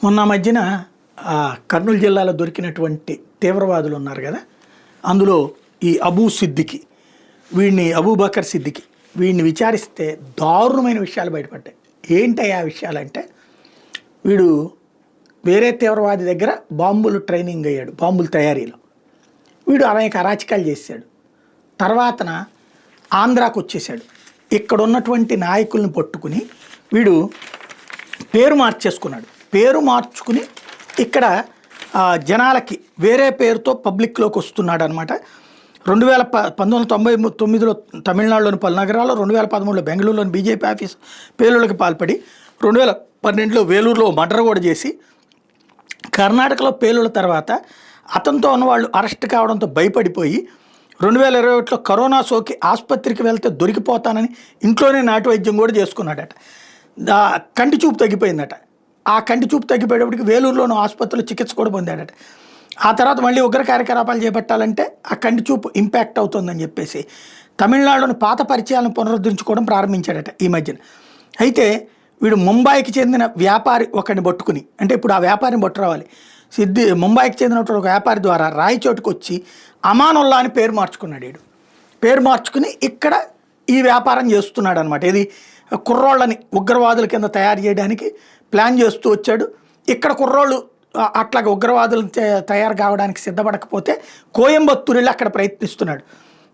మొన్న మధ్యన కర్నూలు జిల్లాలో దొరికినటువంటి తీవ్రవాదులు ఉన్నారు కదా, అందులో ఈ అబూబకర్ సిద్దికి వీడిని విచారిస్తే దారుణమైన విషయాలు బయటపడ్డాయి. ఏంటయ్యా ఆ విషయాలంటే, వీడు వేరే తీవ్రవాది దగ్గర బాంబులు ట్రైనింగ్ అయ్యాడు, బాంబుల తయారీలో. వీడు అనేక అరాచకాలు చేశాడు. తర్వాతన ఆంధ్రాకు వచ్చేసాడు. ఇక్కడ ఉన్నటువంటి నాయకుల్ని పట్టుకుని వీడు పేరు మార్చేసుకున్నాడు. పేరు మార్చుకుని ఇక్కడ జనాలకి వేరే పేరుతో పబ్లిక్లోకి వస్తున్నాడు అనమాట. 1999లో తమిళనాడులోని పలు నగరాల్లో, 2013లో బెంగళూరులోని బీజేపీ ఆఫీస్ పేలుళ్ళకి పాల్పడి, 2012లో వేలూరులో మర్డర్ కూడా చేసి, కర్ణాటకలో పేలుళ్ళ తర్వాత అతనితో ఉన్నవాళ్ళు అరెస్ట్ కావడంతో భయపడిపోయి 2021లో కరోనా సోకి ఆసుపత్రికి వెళ్తే దొరికిపోతానని ఇంట్లోనే నాటు వైద్యం కూడా చేసుకున్నాడట. కంటి చూపు తగ్గిపోయిందట. ఆ కంటి చూపు తగ్గిపోయేటప్పటికి వేలూరులోని ఆసుపత్రిలో చికిత్స కూడా పొందాడట. ఆ తర్వాత మళ్ళీ ఉగ్ర కార్యకలాపాలు చేపట్టాలంటే ఆ కంటి చూపు ఇంపాక్ట్ అవుతుందని చెప్పేసి తమిళనాడులోని పాత పరిచయాలను పునరుద్ధరించుకోవడం ప్రారంభించాడట ఈ మధ్యన. అయితే వీడు ముంబైకి చెందిన వ్యాపారి ఒకరిని పట్టుకుని, అంటే ఇప్పుడు ఆ వ్యాపారిని పట్టు రావాలి, ముంబైకి చెందినటువంటి ఒక వ్యాపారి ద్వారా రాయచోటుకు వచ్చి అమానుల్లా అని పేరు మార్చుకున్నాడు. వీడు పేరు మార్చుకుని ఇక్కడ ఈ వ్యాపారం చేస్తున్నాడు అనమాట. ఇది కుర్రోళ్ళని ఉగ్రవాదుల కింద తయారు చేయడానికి ప్లాన్ చేస్తూ వచ్చాడు. ఇక్కడ కుర్రోళ్ళు అట్లాగే ఉగ్రవాదులు తయారు కావడానికి సిద్ధపడకపోతే కోయంబత్తూరులో అక్కడ ప్రయత్నిస్తున్నాడు.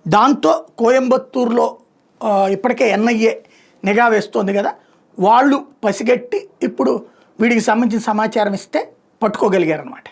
దాంతో కోయంబత్తూరులో ఇప్పటికే ఎన్ఐఏ నిఘా వేస్తోంది కదా, వాళ్ళు పసిగట్టి ఇప్పుడు వీడికి సంబంధించిన సమాచారం ఇస్తే పట్టుకోగలిగారనమాట.